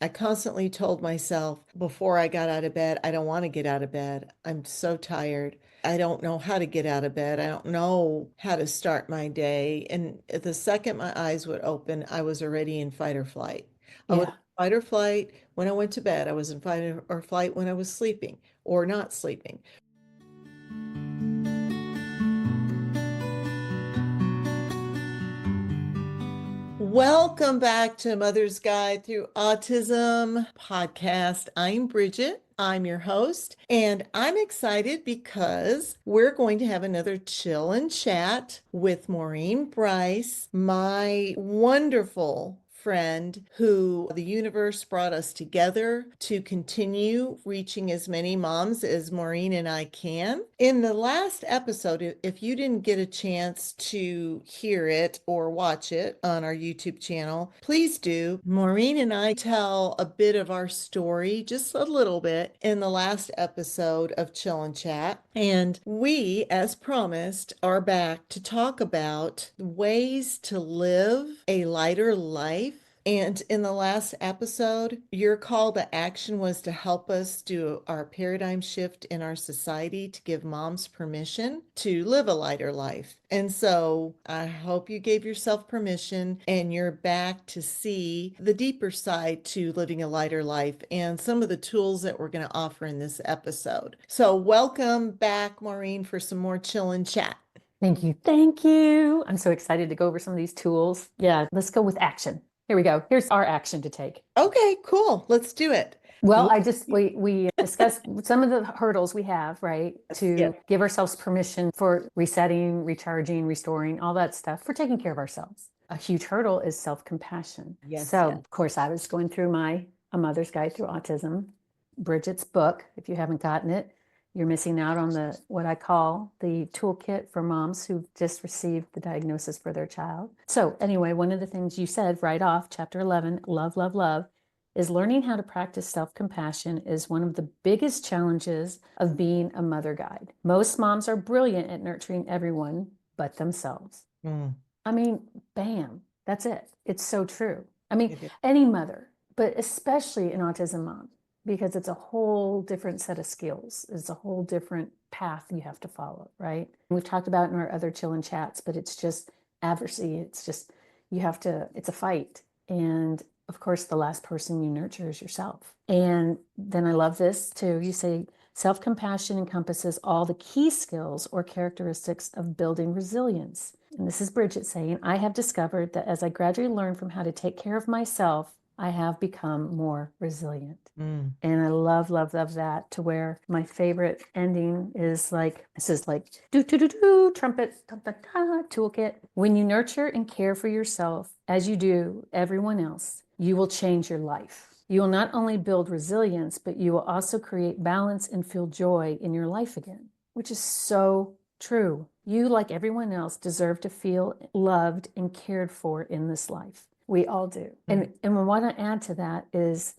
I constantly told myself before I got out of bed, I don't want to get out of bed. I'm so tired. I don't know how to get out of bed. I don't know how to start my day. And the second my eyes would open, I was already in fight or flight. I was in Yeah. fight or flight when I went to bed. I was in fight or flight when I was sleeping or not sleeping. Welcome back to Mother's Guide Through Autism podcast. I'm Brigitte. I'm your host, and I'm excited because we're going to have another chill and chat with Maureen Brice, my wonderful friend who the universe brought us together to continue reaching as many moms as Maureen and I can. In the last episode, if you didn't get a chance to hear it or watch it on our YouTube channel, please do. Maureen and I tell a bit of our story, just a little bit, in the last episode of Chill and Chat. And we, as promised, are back to talk about ways to live a lighter life. And in the last episode, your call to action was to help us do our paradigm shift in our society to give moms permission to live a lighter life. And so I hope you gave yourself permission and you're back to see the deeper side to living a lighter life and some of the tools that we're going to offer in this episode. So welcome back, Maureen, for some more chill and chat. Thank you. Thank you. I'm so excited to go over some of these tools. Yeah, let's go with action. Here we go. Here's our action to take. Okay, cool. Let's do it. Well, Ooh, we discussed some of the hurdles we have, right? yes, To give ourselves permission for resetting, recharging, restoring, all that stuff, for taking care of ourselves. A huge hurdle is self-compassion. yes, So, yes. of course, I was going through A Mother's Guide Through Autism, Bridgette's book. If you haven't gotten it, you're missing out on the what I call the toolkit for moms who've just received the diagnosis for their child. So, anyway, one of the things you said right off, chapter 11, love, love, love, is learning how to practice self-compassion is one of the biggest challenges of being a mother guide. Most moms are brilliant at nurturing everyone but themselves. Mm, I mean, bam, that's it. It's so true. I mean, it is. any mother, but especially an autism mom, because it's a whole different set of skills. It's a whole different path you have to follow, right? We've talked about in our other chill and chats, but it's just adversity. It's just, it's a fight. And of course, the last person you nurture is yourself. And then I love this too. You say, self-compassion encompasses all the key skills or characteristics of building resilience. And this is Brigitte saying, I have discovered that as I gradually learn from how to take care of myself, I have become more resilient. Mm. And I love, love, love that, to where my favorite ending is like, this is like, do, do, do, do, trumpet, da, da, da, toolkit. When you nurture and care for yourself as you do everyone else, you will change your life. You will not only build resilience, but you will also create balance and feel joy in your life again, which is so true. You, like everyone else, deserve to feel loved and cared for in this life. We all do. And what I want to add to that is,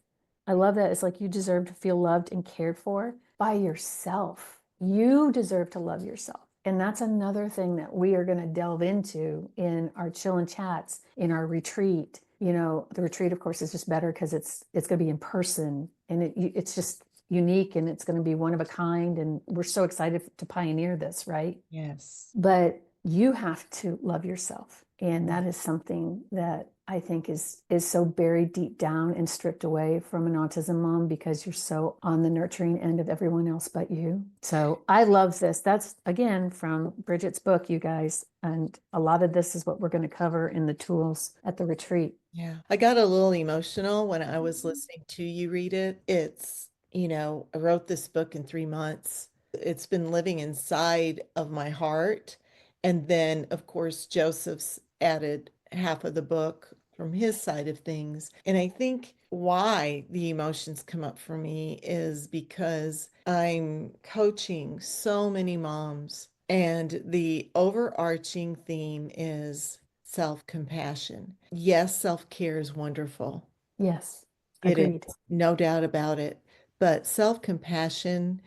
I love that. It's like you deserve to feel loved and cared for by yourself. You deserve to love yourself. And that's another thing that we are going to delve into in our chill and chats, in our retreat. You know, the retreat, of course, is just better because it's going to be in person, and it's just unique, and it's going to be one of a kind. And we're so excited to pioneer this, right? Yes. But you have to love yourself. And that is something that I think is so buried deep down and stripped away from an autism mom, because you're so on the nurturing end of everyone else but you. So I love this. That's again from Bridgette's book, you guys. And a lot of this is what we're going to cover in the tools at the retreat. Yeah. I got a little emotional when I was listening to you read it. I wrote this book in 3 months. It's been living inside of my heart. And then, of course, Joseph's added half of the book from his side of things. And I think why the emotions come up for me is because I'm coaching so many moms, and the overarching theme is self-compassion. Yes, self-care is wonderful. Yes, It is, agreed. no doubt about it. But self-compassion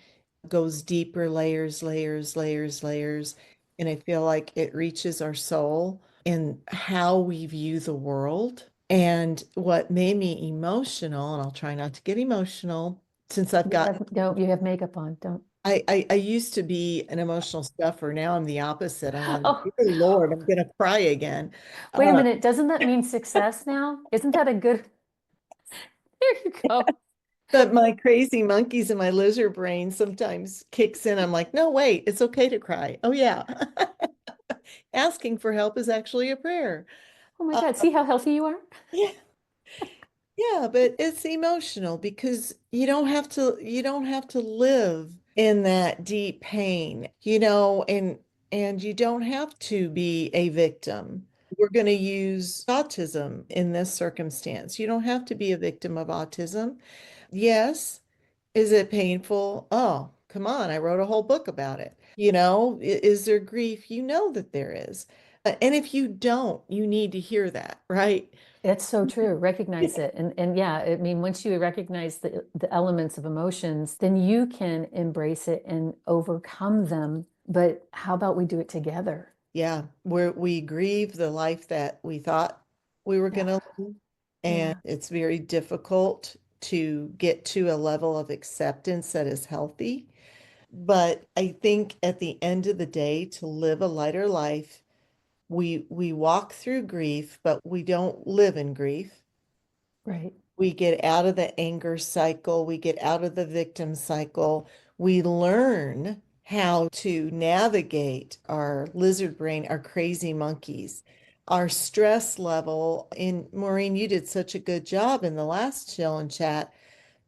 goes deeper, layers, layers, layers, layers. And I feel like it reaches our soul and how we view the world. And what made me emotional, and I'll try not to get emotional since I've got, You have makeup on. Don't. I used to be an emotional stuffer. Now I'm the opposite. I'm like, Oh, dear Lord, I'm gonna cry again. wait a Uh, minute. Doesn't that mean success now? Isn't that a good? There you go. but my crazy monkeys and my lizard brain sometimes kicks in. I'm like, no, wait, it's okay to cry. Oh yeah. Asking for help is actually a prayer. Oh my Uh, God. See how healthy you are? yeah. Yeah, but it's emotional because you don't have to live in that deep pain, and you don't have to be a victim. We're going to use autism in this circumstance. You don't have to be a victim of autism. Yes, is it painful? Oh, come on, I wrote a whole book about it. Is there grief? You know that there is. And if you don't, you need to hear that, right? It's so true. Recognize it. And yeah, I mean, once you recognize the elements of emotions, then you can embrace it and overcome them. But how about we do it together? Yeah, we grieve the life that we thought we were going Yeah. to live, and Yeah. it's very difficult to get to a level of acceptance that is healthy. But I think at the end of the day, to live a lighter life, we walk through grief, but we don't live in grief. Right. We get out of the anger cycle, we get out of the victim cycle. We learn how to navigate our lizard brain, our crazy monkeys, our stress level. And Maureen, you did such a good job in the last chill and chat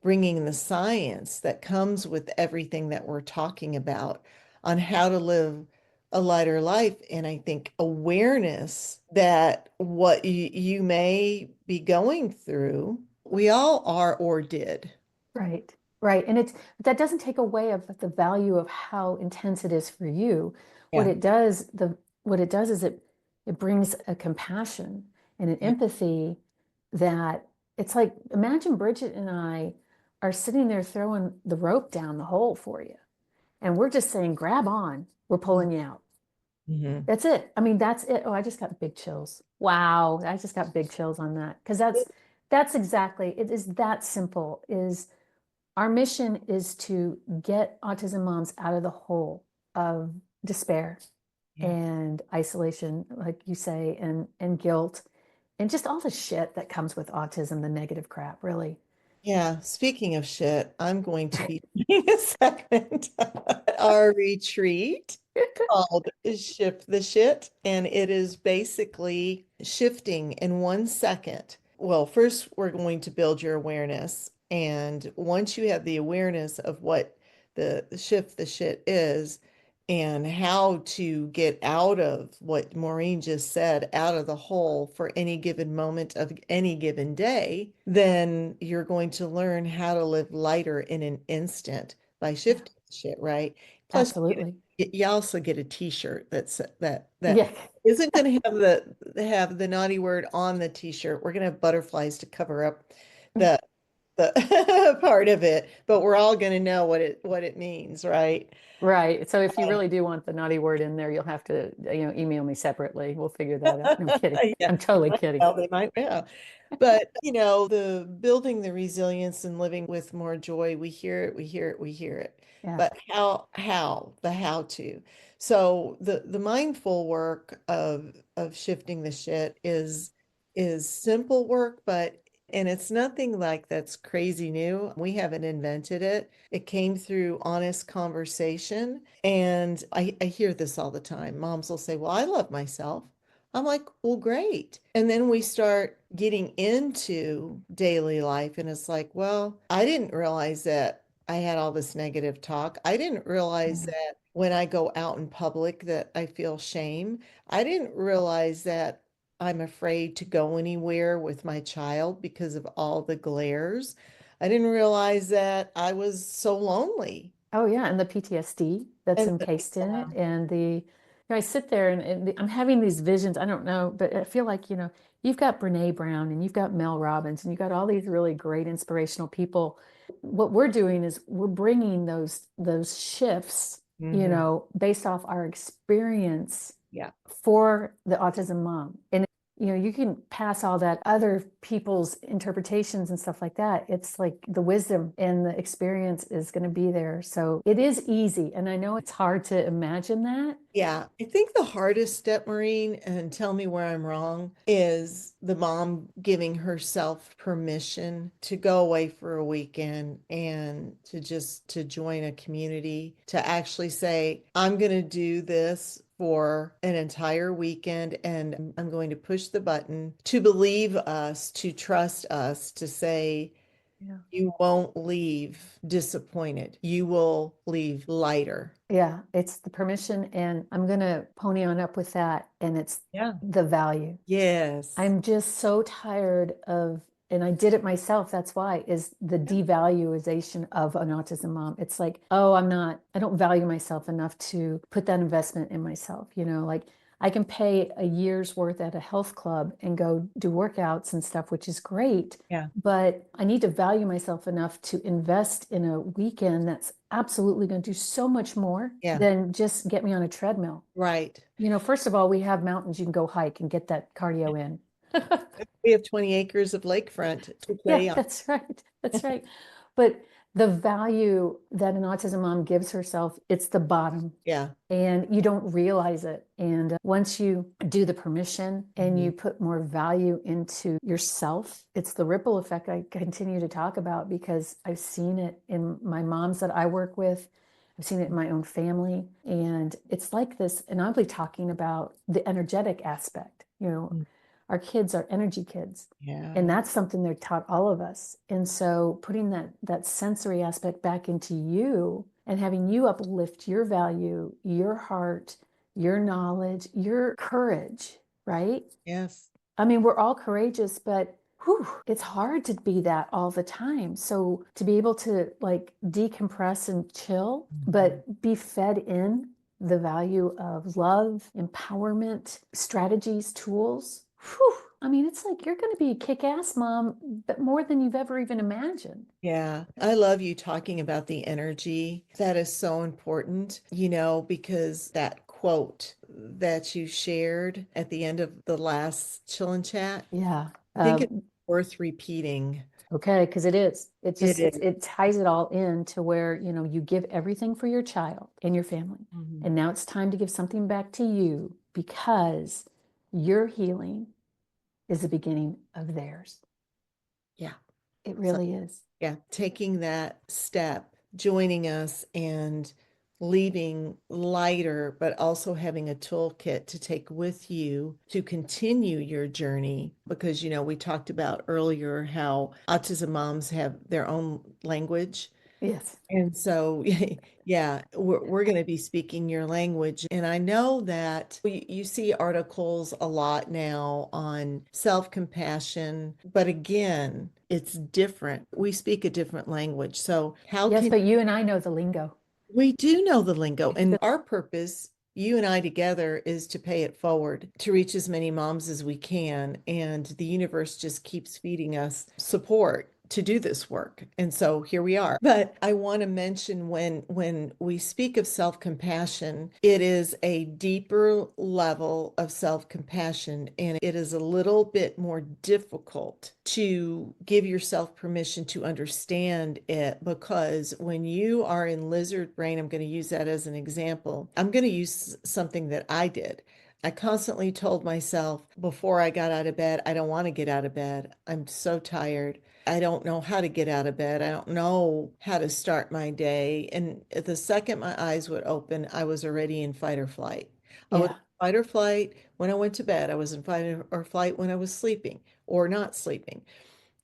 bringing the science that comes with everything that we're talking about on how to live a lighter life. And I think awareness that what you may be going through, we all are or did. Right. Right. And that doesn't take away of the value of how intense it is for you. What Yeah. it does, what it does is it brings a compassion and an Yeah. empathy that it's like, imagine Bridget and I are sitting there throwing the rope down the hole for you. And we're just saying, grab on, we're pulling you out. Mhm. That's it. I mean, that's it. Oh, I just got big chills. Wow. I just got big chills on that. Because that's exactly, it is that simple. Is our mission is to get autism moms out of the hole of despair Yeah. and isolation, like you say, and guilt and just all the shit that comes with autism, the negative crap, really. Yeah, speaking of shit, I'm going to be doing a segment at our retreat called Shift the Shit, and it is basically shifting in 1 second. Well, first, we're going to build your awareness. And once you have the awareness of what the shift the shit is and how to get out of what Maureen just said, out of the hole for any given moment of any given day, then you're going to learn how to live lighter in an instant by Yeah, shifting shit, right? Plus, absolutely. you also get a t-shirt that Yeah. isn't going to have the naughty word on the t-shirt. We're going to have butterflies to cover up the the part of it, but we're all going to know what it means, right? Right. So if you really do want the naughty word in there, you'll have to, email me separately. We'll figure that out. No, I'm kidding. Yeah, I'm totally kidding. they might, yeah. But, the building the resilience and living with more joy, we hear it, we hear it, we hear it. Yeah. But the how to. So the mindful work of shifting the shit is simple work, but and it's nothing like that's crazy new. We haven't invented it. It came through honest conversation. And I hear this all the time. Moms will say, well, I love myself. I'm like, well, great. And then we start getting into daily life, and it's like, well, I didn't realize that I had all this negative talk. I didn't realize Mm. that when I go out in public that I feel shame. I didn't realize that I'm afraid to go anywhere with my child because of all the glares. I didn't realize that I was so lonely. Oh yeah, and the PTSD that's And encased in it, and I sit there and I'm having these visions. I don't know, but I feel like you've got Brene Brown and you've got Mel Robbins and you've got all these really great inspirational people. What we're doing is we're bringing those shifts, Mhm. based off our experience Yeah. for the autism mom, and you can pass all that other people's interpretations and stuff like that. It's like the wisdom and the experience is going to be there. So it is easy. And I know it's hard to imagine that. Yeah, I think the hardest step, Maureen, and tell me where I'm wrong, is the mom giving herself permission to go away for a weekend and to join a community, to actually say, I'm going to do this for an entire weekend and I'm going to push the button, to believe us, to trust us, to say, Yeah. you won't leave disappointed. You will leave lighter. Yeah, it's the permission, and I'm going to pony on up with that. And it's Yeah. the value. Yes. I'm just so tired of, and I did it myself. That's why, is the Yeah. devaluation of an autism mom. It's like, oh, I don't value myself enough to put that investment in myself. Like I can pay a year's worth at a health club and go do workouts and stuff, which is great. Yeah. But I need to value myself enough to invest in a weekend that's absolutely going to do so much more Yeah. than just get me on a treadmill. Right. First of all, we have mountains you can go hike and get that cardio in. We have 20 acres of lakefront to Yeah, play on. that's right. That's right. But the value that an autism mom gives herself, it's the bottom. Yeah. And you don't realize it. And once you do the permission and you put more value into yourself, it's the ripple effect I continue to talk about, because I've seen it in my moms that I work with. I've seen it in my own family. And it's like this, and I'll be talking about the energetic aspect. Our kids are energy kids. Yeah. And that's something they're taught all of us. And so putting that sensory aspect back into you and having you uplift your value, your heart, your knowledge, your courage, right? Yes. I mean, we're all courageous, but whew, it's hard to be that all the time. So to be able to like decompress and chill, but be fed in the value of love, empowerment, strategies, tools. Whew, I mean, it's like you're going to be a kick-ass mom, but more than you've ever even imagined. Yeah. I love you talking about the energy. That is so important, because that quote that you shared at the end of the last chill and chat, Yeah. I think it's worth repeating. Okay, because it is. It It just is. it ties it all in to where, you give everything for your child and your family. Mhm. And now it's time to give something back to you, because your healing is the beginning of theirs. Yeah. It So, really is. yeah, taking that step, joining us and leaving lighter, but also having a toolkit to take with you to continue your journey. Because, we talked about earlier how autism moms have their own language. Yes. And so, yeah, we're going to be speaking your language. And I know that you see articles a lot now on self-compassion, but again, it's different. We speak a different language. So, how Yes, can but you and I know the lingo. we do know the lingo? It's And good. our purpose, you and I together, is to pay it forward, to reach as many moms as we can. And the universe just keeps feeding us support to do this work. And so here we are. But I want to mention, when we speak of self-compassion, it is a deeper level of self-compassion, and it is a little bit more difficult to give yourself permission to understand it, because when you are in lizard brain, I'm going to use that as an example. I'm going to use something that I did. I constantly told myself before I got out of bed, I don't want to get out of bed. I'm so tired. I don't know how to get out of bed. I don't know how to start my day. And the second my eyes would open, I was already in fight or flight. I was Yeah. in fight or flight when I went to bed. I was in fight or flight when I was sleeping or not sleeping.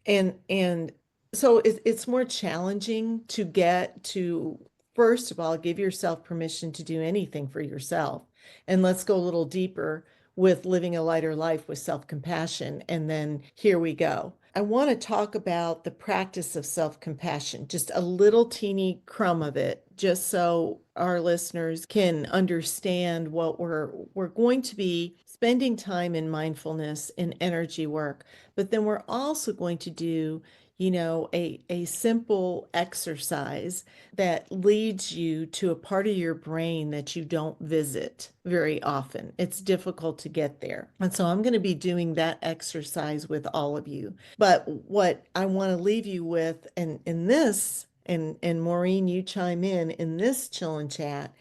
And so it's more challenging to get to, first of all, give yourself permission to do anything for yourself. And let's go a little deeper with living a lighter life with self-compassion. And then here we go. I want to talk about the practice of self-compassion, just a little teeny crumb of it, just so our listeners can understand what we're going to be spending time in mindfulness and energy work. But then we're also going to do a simple exercise that leads you to a part of your brain that you don't visit very often. It's difficult to get there. And so I'm going to be doing that exercise with all of you. But what I want to leave you with, and in this, and Maureen, you chime in this chill and chat,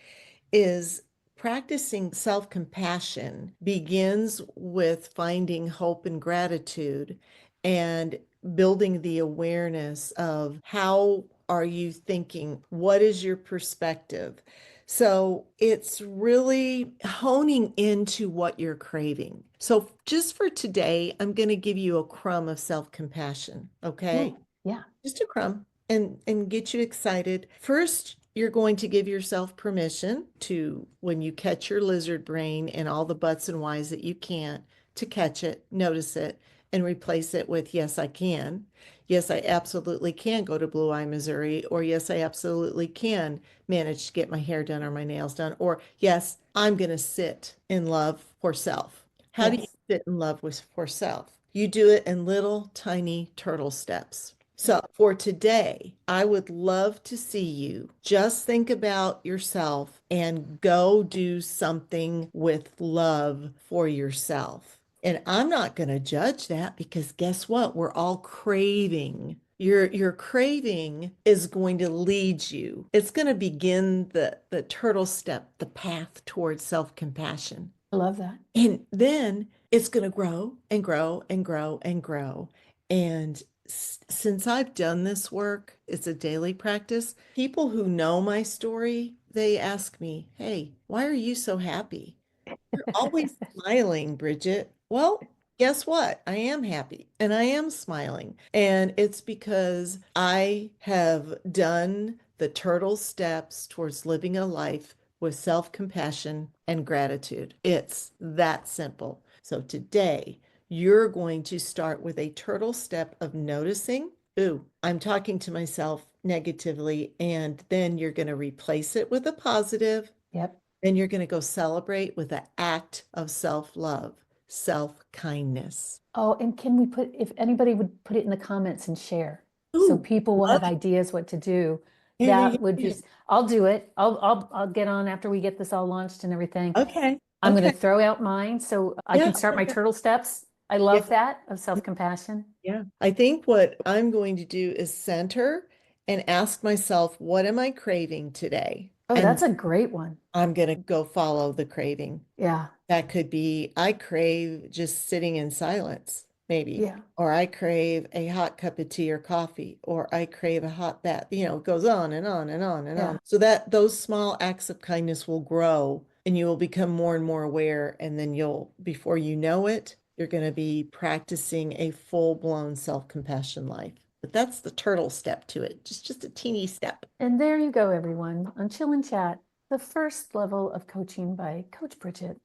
is practicing self-compassion begins with finding hope and gratitude and building the awareness of how are you thinking? What is your perspective? So it's really honing into what you're craving. So just for today, I'm going to give you a crumb of self-compassion, okay? Yeah. Just a crumb and get you excited. First, you're going to give yourself permission to, when you catch your lizard brain and all the buts and whys that you can't, to catch it, notice it, and replace it with, yes, I can. Yes, I absolutely can go to Blue Eye, Missouri. Or yes, I absolutely can manage to get my hair done or my nails done. Or yes, I'm going to sit in love for self. How do you Yes. sit in love with for self? You do it in little tiny turtle steps. So for today, I would love to see you just think about yourself and go do something with love for yourself. And I'm not going to judge that because guess what? We're all craving. Your craving is going to lead you. It's going to begin the turtle step, the path towards self-compassion. I love that. And then it's going to grow and grow and grow and grow. And since I've done this work, it's a daily practice. People who know my story, they ask me, "Hey, why are you so happy? You're always smiling, Brigitte." Well, guess what? I am happy and I am smiling. And it's because I have done the turtle steps towards living a life with self-compassion and gratitude. It's that simple. So today, you're going to start with a turtle step of noticing, ooh, I'm talking to myself negatively, and then you're going to replace it with a positive. Yep. Then you're going to go celebrate with an act of self-love, self-kindness. Oh, and can we put, if anybody would put it in the comments and share, so Ooh, people will love have it. ideas what to do, Yeah, yeah, that would yeah, just, I'll do it. I'll get on after we get this all launched and everything. yeah. Okay. I'm going Okay. to throw out mine so I Yeah. can start Oh my my God. turtle steps. I Yeah. love that of self-compassion. Yeah. I think what I'm going to do is center and ask myself, what am I craving today? Oh, And that's a great one. I'm going to go follow the craving. Yeah. That could be, I crave just sitting in silence, maybe, Yeah. or I crave a hot cup of tea or coffee, or I crave a hot bath. It goes on and on and on and Yeah. on. So that those small acts of kindness will grow and you will become more and more aware. And then before you know it, you're going to be practicing a full-blown self-compassion life. But that's the turtle step to it, just a teeny step. And there you go, everyone, on Chill and Chat, the first level of coaching by Coach Brigitte.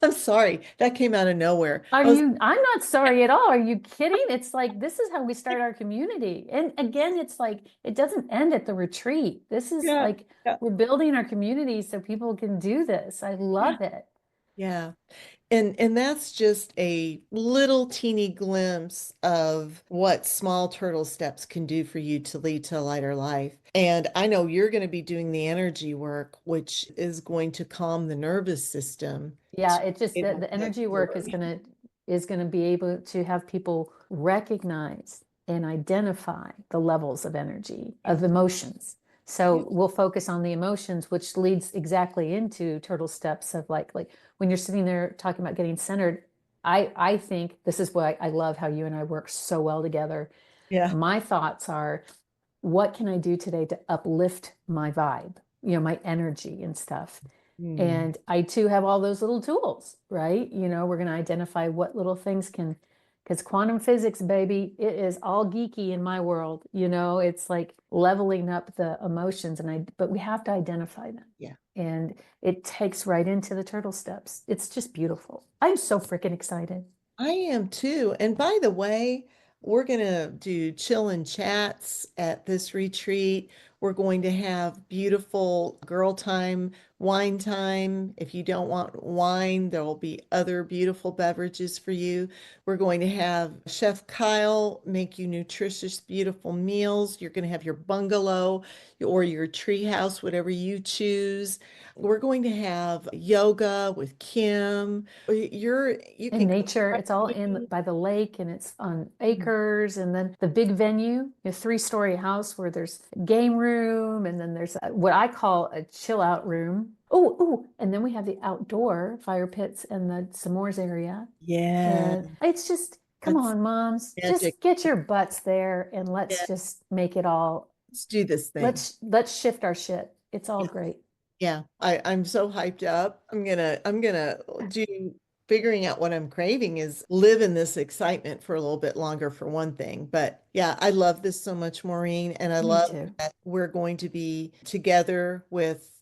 I'm sorry, that came out of nowhere. I'm not sorry at all. Are you kidding? It's like, this is how we start our community. And again, it's like, it doesn't end at the retreat. This is Yeah, like, yeah, we're building our community so people can do this. I yeah. love it. Yeah. And that's just a little teeny glimpse of what small turtle steps can do for you to lead to a lighter life. And I know you're going to be doing the energy work, which is going to calm the nervous system Yeah, to it just, be able the to energy work absorb. is gonna be able to have people recognize and identify the levels of energy, of emotions. Yeah. So we'll focus on the emotions, which leads exactly into turtle steps of like when you're sitting there talking about getting centered. I think this is why I love how you and I work so well together. Yeah. My thoughts are, what can I do today to uplift my vibe, my energy and stuff? Hmm. And I too have all those little tools, right? We're going to identify what little things can, because quantum physics, baby, it is all geeky in my world. It's like leveling up the emotions, but we have to identify them. Yeah. And it takes right into the turtle steps. It's just beautiful. I'm so freaking excited. I am too. And by the way, we're going to do chill and chats at this retreat We're going to have beautiful girl time, wine time. If you don't want wine, there will be other beautiful beverages for you. We're going to have Chef Kyle make you nutritious, beautiful meals. You're going to have your bungalow or your tree house, whatever you choose. We're going to have yoga with Kim. You In can go nature. It's all in trekking. by the lake and it's on acres. And then the big venue, a 3-story house where there's a game room and then there's what I call a chill out room. Oh, and then we have the outdoor fire pits and the s'mores area. Yeah, And it's just, come that's on, moms, magic. just get your butts there and Yeah, let's just make it all, let's do this thing. let's shift our shit. It's all Yeah. great. Yeah, I'm so hyped up. I'm gonna do figuring out what I'm craving is live in this excitement for a little bit longer for one thing. But yeah, I love this so much, Maureen, and I Me love too. that we're going to be together with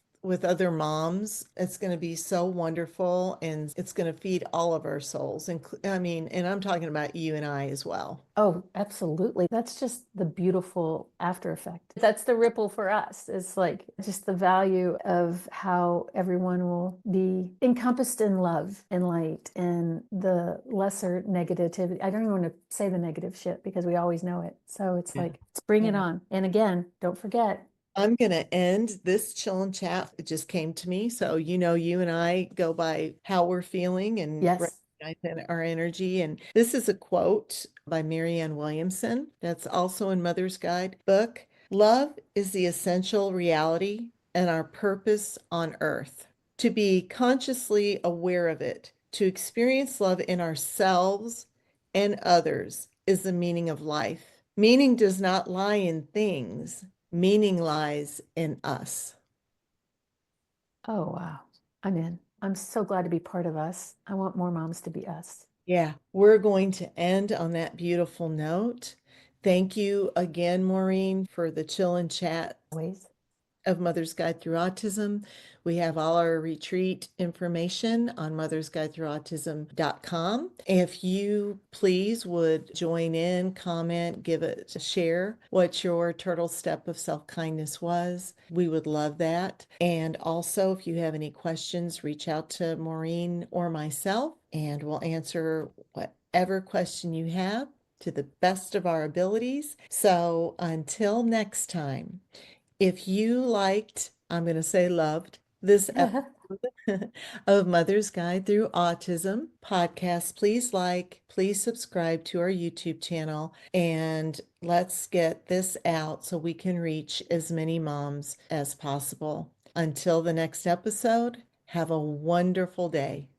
other moms. It's going to be so wonderful and it's going to feed all of our souls. And I mean, and I'm talking about you and I as well. Oh, absolutely. That's just the beautiful after effect. That's the ripple for us. It's like just the value of how everyone will be encompassed in love and light and the lesser negativity. I don't even want to say the negative shit because we always know it. So it's Yeah. like, let's bring it Yeah. on. And again, don't forget. I'm going to end this chill and chat. It just came to me. So, you and I go by how we're feeling and Yes. recognize our energy. And this is a quote by Marianne Williamson that's also in Mother's Guide book. Love is the essential reality and our purpose on earth. To be consciously aware of it, to experience love in ourselves and others is the meaning of life. Meaning does not lie in things. Meaning lies in us. Oh, wow. I'm in. I'm so glad to be part of us. I want more moms to be us. Yeah, we're going to end on that beautiful note. Thank you again, Maureen, for the chill and chat Always. of Mother's Guide Through Autism. We have all our retreat information on mothersguidethroughautism.com. If you please would join in, comment, give it a share what your turtle step of self-kindness was. We would love that. And also, if you have any questions, reach out to Maureen or myself, and we'll answer whatever question you have to the best of our abilities. So until next time. If you liked, I'm going to say loved, this episode of Mother's Guide Through Autism podcast, please subscribe to our YouTube channel, and let's get this out so we can reach as many moms as possible. Until the next episode, have a wonderful day.